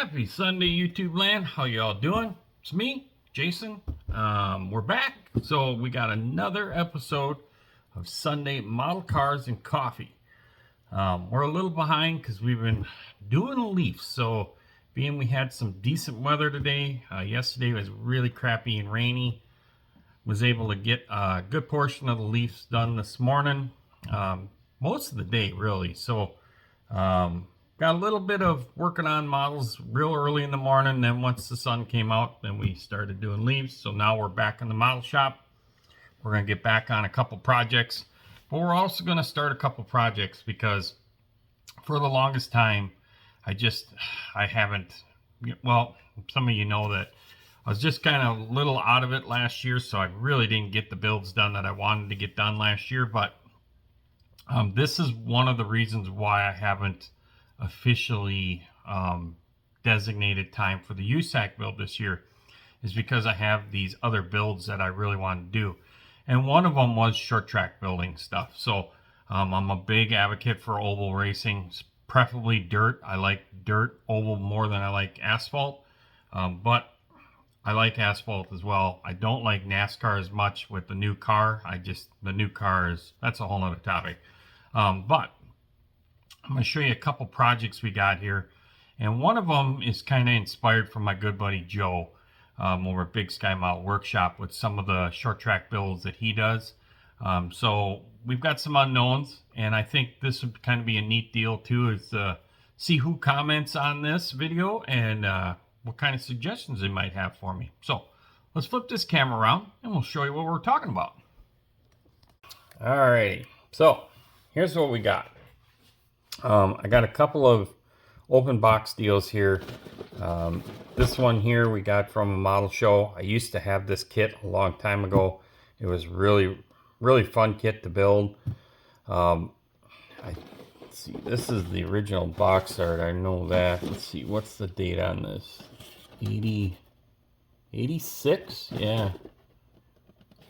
Happy Sunday, YouTube land. How y'all doing? It's me, Jason. We're back. So we got another episode of Sunday Model Cars and Coffee. We're a little behind because we've been doing leafs. So being we had some decent weather today, yesterday was really crappy and rainy. Was able to get a good portion of the leaves done this morning. Most of the day, really. So got a little bit of working on models real early in the morning. Then once the sun came out, then we started doing leaves. So now we're back in the model shop. We're going to get back on a couple projects. But we're also going to start a couple projects because for the longest time, I haven't, well, some of you know that I was just kind of a little out of it last year. So I really didn't get the builds done that I wanted to get done last year. But this is one of the reasons why I haven't officially designated time for the USAC build this year, is because I have these other builds that I really want to do. And one of them was short track building stuff. So I'm a big advocate for oval racing, preferably dirt. I like dirt oval more than I like asphalt, but I like asphalt as well. I don't like NASCAR as much with the new car. The new car that's a whole nother topic. But I'm going to show you a couple projects we got here. And one of them is kind of inspired from my good buddy Joe over at Big Sky Mount Workshop with some of the short track builds that he does. So we've got some unknowns, and I think this would kind of be a neat deal too, is see who comments on this video and what kind of suggestions they might have for me. So let's flip this camera around and we'll show you what we're talking about. All right, so here's what we got. I got a couple of open box deals here. This one here we got from a model show. I used to have this kit a long time ago. It was really fun kit to build. Let's see, this is the original box art. I know that. Let's see, what's the date on this? 86? Yeah.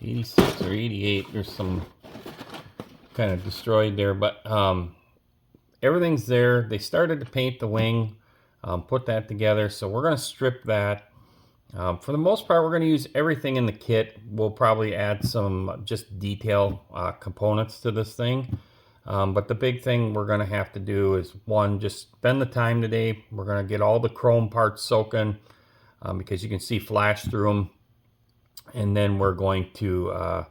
86 or 88. There's some kind of destroyed there, but everything's there. They started to paint the wing, put that together. So we're going to strip that. For the most part, we're going to use everything in the kit. We'll probably add some just detail components to this thing. But the big thing we're going to have to do is, one, just spend the time today. We're going to get all the chrome parts soaking because you can see flash through them. And then we're going to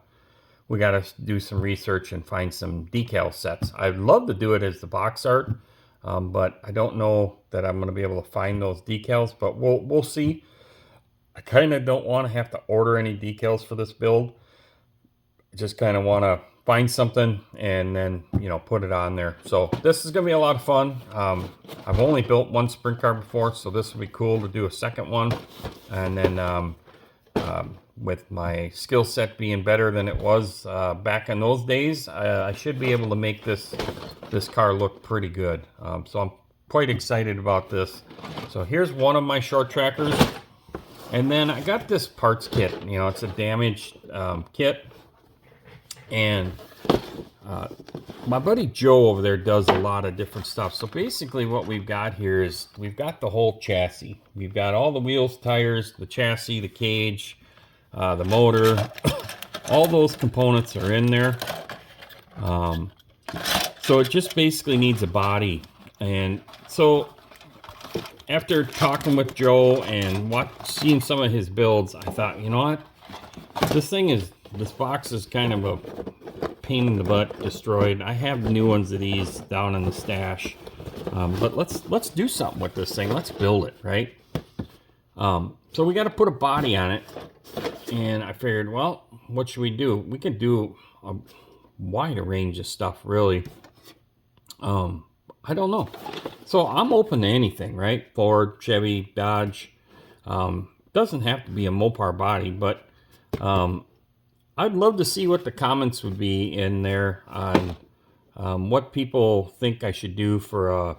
we got to do some research and find some decal sets. I'd love to do it as the box art, but I don't know that I'm going to be able to find those decals, but we'll see. I kind of don't want to have to order any decals for this build. I just kind of want to find something and then, put it on there. So this is going to be a lot of fun. I've only built one sprint car before, so this will be cool to do a second one. And then with my skill set being better than it was back in those days, I should be able to make this car look pretty good. So I'm quite excited about this. So here's one of my short trackers. And then I got this parts kit. It's a damaged kit. And my buddy Joe over there does a lot of different stuff. So basically what we've got here is we've got the whole chassis. We've got all the wheels, tires, the chassis, the cage, the motor, all those components are in there. So it just basically needs a body. And so after talking with Joe and seeing some of his builds, I thought, you know what, this box is kind of a pain in the butt, destroyed. I have new ones of these down in the stash, but let's do something with this thing. Let's build it, right? So we got to put a body on it. And I figured, well, what should we do? We could do a wider range of stuff, really. I don't know. So I'm open to anything, right? Ford, Chevy, Dodge. Doesn't have to be a Mopar body, but I'd love to see what the comments would be in there on what people think I should do for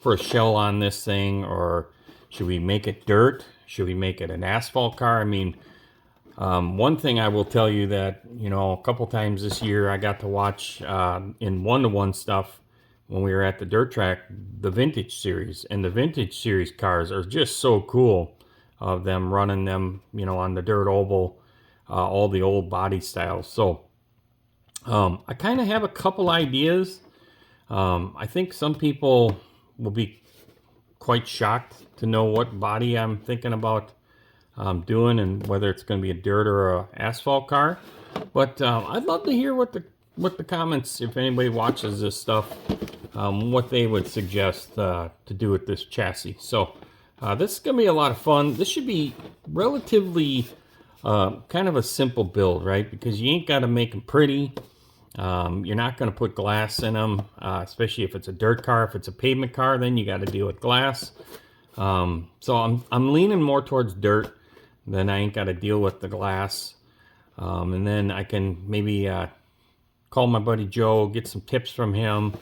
a shell on this thing. Or should we make it dirt? Should we make it an asphalt car? I mean, one thing I will tell you that, a couple times this year I got to watch in one-to-one stuff when we were at the dirt track, the vintage series, and the vintage series cars are just so cool of them running them, you know, on the dirt oval, all the old body styles. So I kind of have a couple ideas. I think some people will be quite shocked to know what body I'm thinking about doing, and whether it's going to be a dirt or a asphalt car. But I'd love to hear what the comments, if anybody watches this stuff, what they would suggest to do with this chassis. So this is going to be a lot of fun. This should be relatively kind of a simple build, right? Because you ain't got to make them pretty. You're not going to put glass in them, especially if it's a dirt car. If it's a pavement car, then you got to deal with glass. So I'm leaning more towards dirt. Then I ain't got to deal with the glass. And then I can maybe call my buddy Joe, get some tips from him,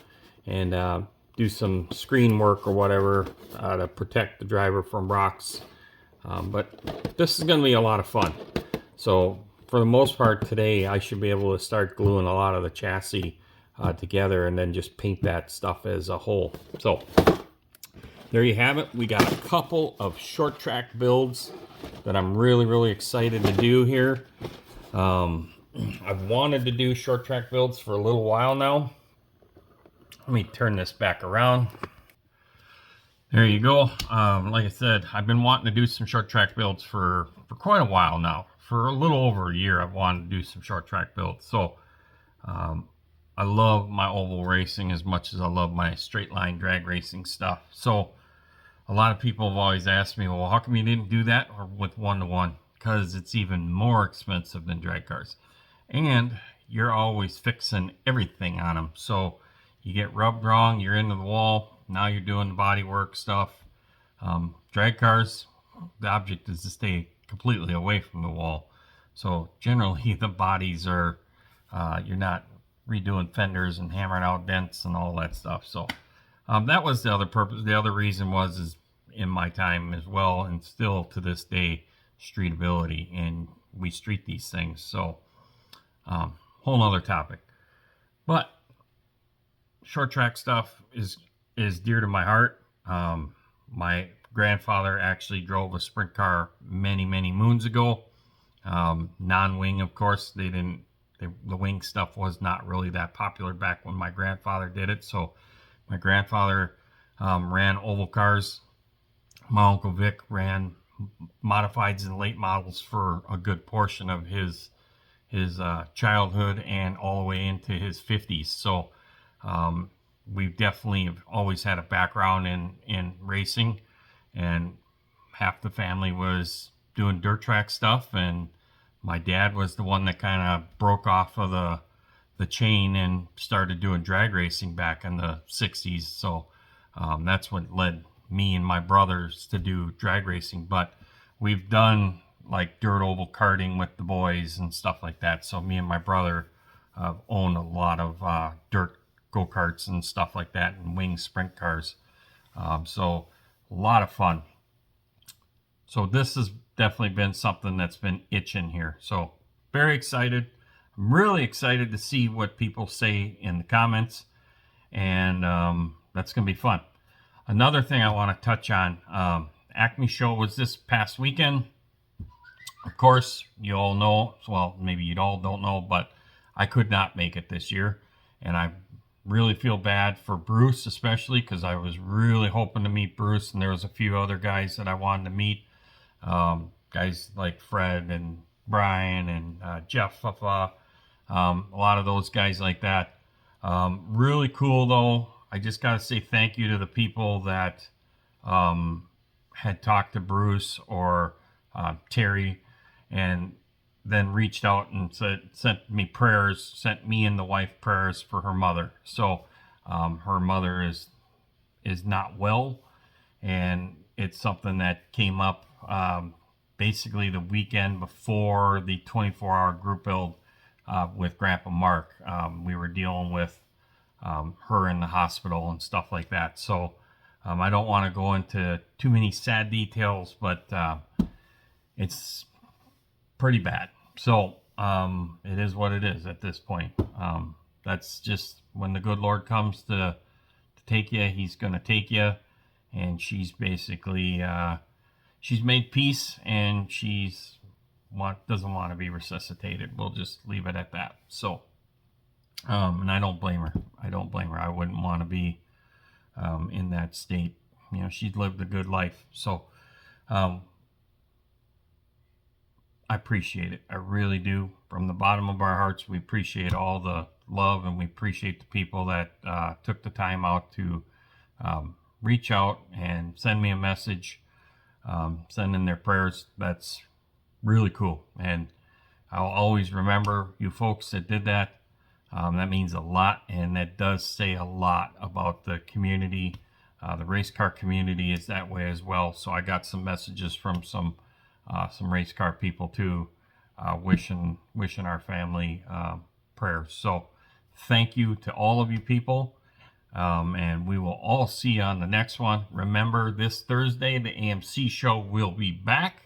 and do some screen work or whatever to protect the driver from rocks. But this is going to be a lot of fun. So for the most part today, I should be able to start gluing a lot of the chassis together, and then just paint that stuff as a whole. So there you have it. We got a couple of short track builds that I'm really excited to do here. I've wanted to do short track builds for a little while now. Let me turn this back around. There you go. Like I said, I've been wanting to do some short track builds for quite a while now. For a little over a year, I've wanted to do some short track builds. So I love my oval racing as much as I love my straight line drag racing stuff. So a lot of people have always asked me, well, how come you didn't do that with one-to-one? Because it's even more expensive than drag cars. And you're always fixing everything on them. So you get rubbed wrong, you're into the wall, now you're doing the body work stuff. Drag cars, the object is to stay completely away from the wall. So generally the bodies are, you're not redoing fenders and hammering out dents and all that stuff. So that was the other purpose. The other reason is in my time as well, and still to this day, streetability, and we street these things. So whole nother topic. But short track stuff is dear to my heart. My grandfather actually drove a sprint car many moons ago. Non-wing, of course. The wing stuff was not really that popular back when my grandfather did it. So my grandfather ran oval cars. My Uncle Vic ran modifieds and late models for a good portion of his childhood and all the way into his 50s. So we've definitely always had a background in racing, and half the family was doing dirt track stuff, and my dad was the one that kind of broke off of the chain and started doing drag racing back in the 60s. So that's what led me and my brothers to do drag racing. But we've done like dirt oval karting with the boys and stuff like that. So me and my brother own a lot of dirt go-karts and stuff like that, and wing sprint cars. So a lot of fun. So this has definitely been something that's been itching here. So very excited. I'm really excited to see what people say in the comments, and that's going to be fun. Another thing I want to touch on, Acme show was this past weekend. Of course, you all know, well, maybe you all don't know, but I could not make it this year. And I really feel bad for Bruce, especially because I was really hoping to meet Bruce, and there was a few other guys that I wanted to meet. Guys like Fred and Brian and Jeff, a lot of those guys like that. Really cool, though. I just got to say thank you to the people that had talked to Bruce or Terry, and then reached out and sent me and the wife prayers for her mother. So her mother is not well, and it's something that came up basically the weekend before the 24-hour group build with Grandpa Mark. We were dealing with her in the hospital and stuff like that. So I don't want to go into too many sad details, but it's pretty bad. So it is what it is at this point. That's just when the good Lord comes to take you, he's going to take you. And she's basically, she's made peace, and doesn't want to be resuscitated. We'll just leave it at that. So, and I don't blame her. I wouldn't want to be in that state. You know, she's lived a good life. So, I appreciate it. I really do. From the bottom of our hearts, we appreciate all the love, and we appreciate the people that took the time out to reach out and send me a message, send in their prayers. That's really cool. And I'll always remember you folks that did that. That means a lot, and that does say a lot about the community. The race car community is that way as well. So I got some messages from some race car people too, wishing our family prayers. So thank you to all of you people, and we will all see you on the next one. Remember, this Thursday the AMC show will be back.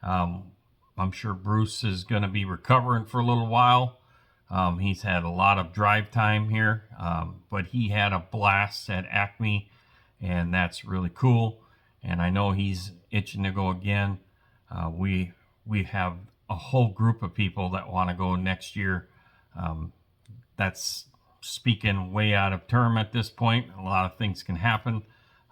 I'm sure Bruce is going to be recovering for a little while. He's had a lot of drive time here, but he had a blast at Acme, and that's really cool. And I know he's itching to go again. We have a whole group of people that want to go next year. That's speaking way out of term at this point. A lot of things can happen.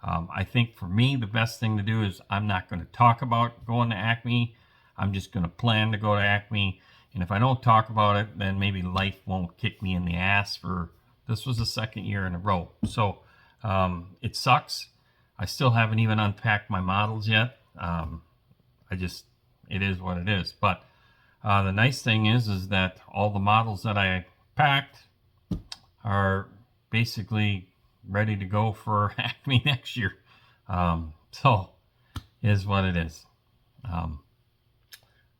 I think for me, the best thing to do is I'm not going to talk about going to Acme. I'm just going to plan to go to Acme. And if I don't talk about it, then maybe life won't kick me in the ass this was the second year in a row. So it sucks. I still haven't even unpacked my models yet. It is what it is. But the nice thing is that all the models that I packed are basically ready to go for Acme next year. So it is what it is.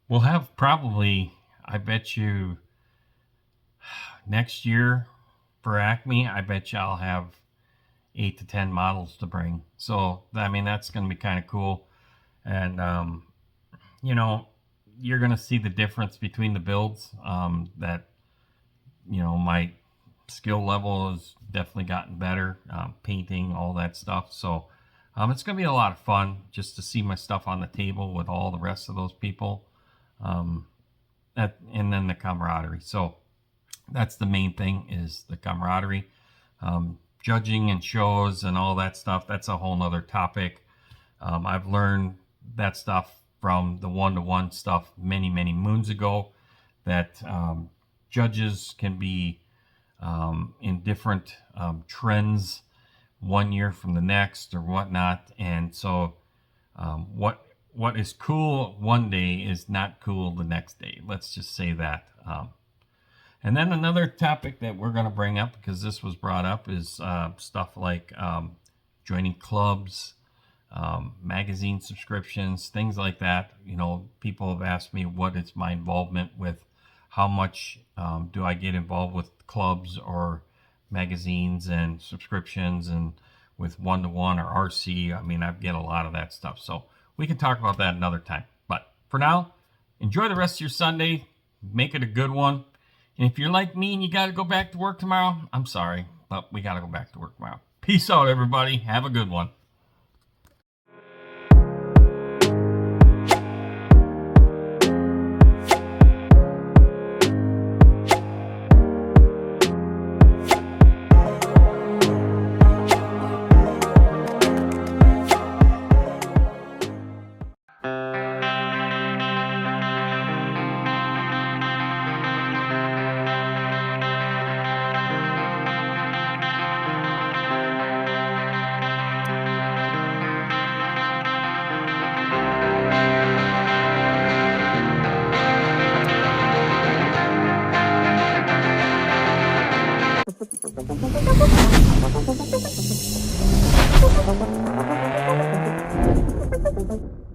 We'll have probably, I bet you, next year for Acme, I bet you I'll have 8 to 10 models to bring. So, I mean, that's going to be kind of cool. And, you know, you're going to see the difference between the builds, that, you know, my skill level has definitely gotten better, painting, all that stuff. So, it's going to be a lot of fun just to see my stuff on the table with all the rest of those people. And then the camaraderie. So that's the main thing, is the camaraderie. Judging and shows and all that stuff, that's a whole nother topic. I've learned that stuff from the one-to-one stuff many moons ago, that judges can be in different trends one year from the next or whatnot. And so what is cool one day is not cool the next day. Let's just say that. And then another topic that we're going to bring up, because this was brought up, is stuff like joining clubs, magazine subscriptions, things like that. You know, people have asked me what is my involvement with, how much do I get involved with clubs or magazines and subscriptions, and with one-to-one or RC. I mean, I get a lot of that stuff. So we can talk about that another time. But for now, enjoy the rest of your Sunday. Make it a good one. And if you're like me and you got to go back to work tomorrow, I'm sorry, but we got to go back to work tomorrow. Peace out, everybody. Have a good one. Thank you.